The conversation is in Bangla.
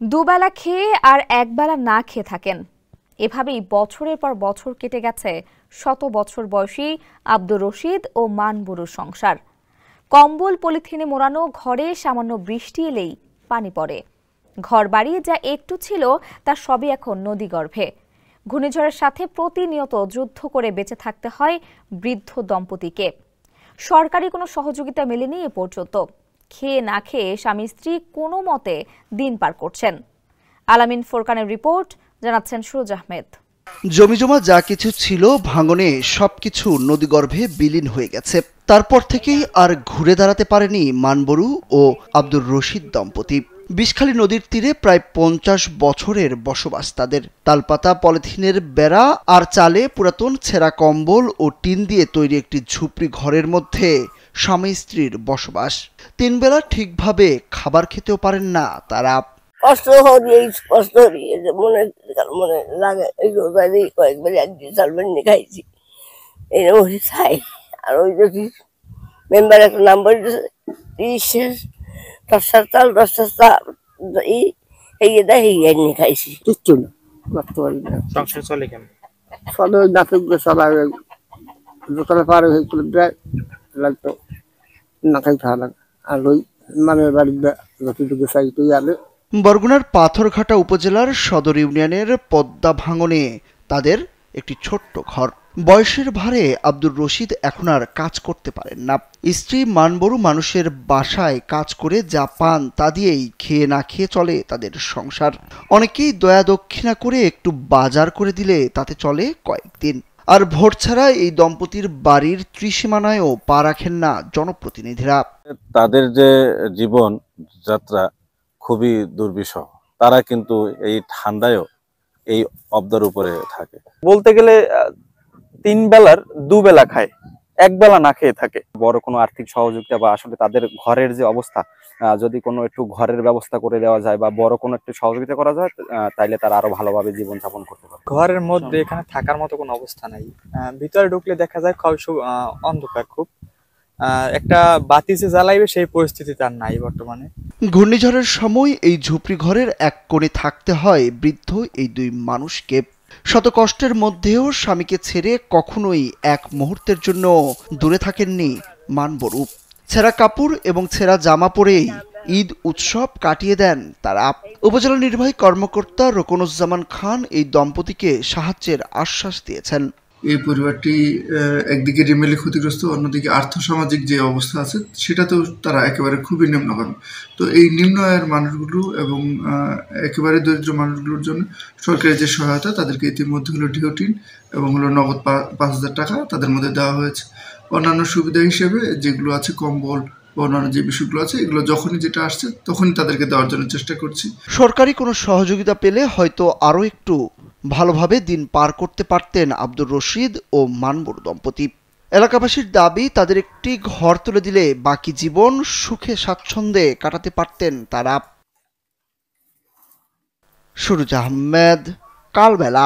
দুবেলা খেয়ে আর একবেলা না খেয়ে থাকেন, এভাবেই বছরের পর বছর কেটে গেছে শত বছর বয়সী আব্দুর রশিদ ও মানবুরুর সংসার। কম্বল পলিথিনে মোড়ানো ঘরে সামান্য বৃষ্টি এলেই পানি পড়ে। ঘরবাড়ি যা একটু ছিল তা সবই এখন নদীগর্ভে। ঘূর্ণিঝড়ের সাথে প্রতিনিয়ত যুদ্ধ করে বেঁচে থাকতে হয় বৃদ্ধ দম্পতিকে। সরকারি কোনো সহযোগিতা মেলেনি এ পর্যন্ত। খেয়ে না খেয়ে স্বামী স্ত্রী কোনো মতে দিন পার করছেন। আলামিন ফোরকানের রিপোর্ট, জানাচ্ছেন সুরজ আহমেদ। জমিজমা যা কিছু ছিল ভাঙনে সবকিছু নদীগর্ভে বিলীন হয়ে গেছে। তারপর থেকেই আর ঘুরে দাঁড়াতে পারেনি মানবরু ও আব্দুর রশিদ দম্পতি। বিষখালী নদীর তীরে প্রায় 50 বছরের বসবাস তাদের। তালপাতা, পলিথিনের বেড়া আর চালে পুরাতন ছেঁড়া কম্বল ও টিন দিয়ে তৈরি একটি ঝুপড়ি ঘরের মধ্যে স্বামী স্ত্রীর বসবাস। 3 বেলা ঠিকভাবে খাবার খেতেও পারেন না তারা। কষ্ট মনে মনে লাগে, কয়েকবার একদিন সালবেন খাইছি, এরকম খাই। আর ওই যদি মেম্বার একটা নাম্বার খাইছি, কিচ্ছু না করতে পারি না। সংসার চলে কেন? চলে ওই নাটক চলা দোকানে পার হয়েছিল লাগতো না, খাই খাওয়া লাগে। আর ওই মামের বাড়িতে যতটুকু চাইতো আলে। বরগুনার পাথরঘাটা উপজেলার সদর ইউনিয়নের পদ্মা ভাঙনে তাদের একটি ছোট্ট ঘর। বয়সের ভারে আব্দুর রশিদ এখন আর কাজ করতে পারেন না। স্ত্রী মানবরু মানুষের বাসায় কাজ করে যা পান তা দিয়েই খেয়ে না খেয়ে চলে তাদের সংসার। অনেকেই দয়া দক্ষিণা করে একটু বাজার করে দিলে তাতে চলে কয়েকদিন। আর ভোট ছাড়া এই দম্পতির বাড়ির ত্রিসীমানায়ও পা রাখেন না জনপ্রতিনিধিরা। তাদের যে জীবন যাত্রা খুবই দুর্বিষহ। তারা কিন্তু এই ঠান্ডায়ও এই অবদার উপরে থাকে। বলতে গেলে 3 বেলার 2 বেলা খায়, 1 বেলা না খেয়ে থাকে। বড় কোনো আর্থিক সহযোগিতা বা আসলে তাদের ঘরের যে অবস্থা, যদি কোনো একটু ঘরের ব্যবস্থা করে দেওয়া যায় বা বড় কোনো একটু সহযোগিতা করা যায়, তাইলে তারা আরো ভালোভাবে জীবন যাপন করতে পারে। ঘরের মধ্যে এখানে থাকার মতো কোনো অবস্থা নাই। ভিতরে ঢুকলে দেখা যায় অন্ধকার খুব। একটা বাতি যে জ্বালাইবে সেই পরিস্থিতি তার নাই বর্তমানে। ঘূর্ণিঝড়ের সময় এই ঝুপড়ি ঘরের এক কোণে থাকতে হয় বৃদ্ধ এই 2 মানুষকে। শত কষ্টের মধ্যেও স্বামীকে ছেড়ে কখনোই এক মুহূর্তের জন্য দূরে থাকেননি মানবরু। ছেঁড়া কাপড় এবং ছেঁড়া জামা পরেই ঈদ উৎসব কাটিয়ে দেন তারা। উপজেলা নির্বাহী কর্মকর্তা রোকনুজ্জামান খান এই দম্পতিকে সাহায্যের আশ্বাস দিয়েছেন। এই পরিবারটি একদিকে রিমেলে ক্ষতিগ্রস্ত, অন্যদিকে আর্থসামাজিক যে অবস্থা আছে সেটাতেও তারা একেবারে খুবই নিম্নগামী। তো এই নিম্ন আয়ের মানুষগুলো এবং একেবারে দরিদ্র মানুষগুলোর জন্য সরকারের যে সহায়তা তাদেরকে ইতিমধ্যে হলো ডিওটিন এবং হলো নগদ 5,000 টাকা তাদের মধ্যে দেওয়া হয়েছে। অন্যান্য সুবিধা হিসেবে যেগুলো আছে, কম্বল বা অন্যান্য যে বিষয়গুলো আছে, এগুলো যখনই যেটা আসছে তখনই তাদেরকে দেওয়ার জন্য চেষ্টা করছি। সরকারি কোনো সহযোগিতা পেলে হয়তো আরও একটু ভালোভাবে দিন পার করতে পারতেন আব্দুর রশিদ ও মানবুর দম্পতি। এলাকাবাসীর দাবি, তাদের একটি ঘর তুলে দিলে বাকি জীবন সুখে স্বাচ্ছন্দ্যে কাটাতে পারতেন তারা। সুরজ আহমেদ, কালবেলা।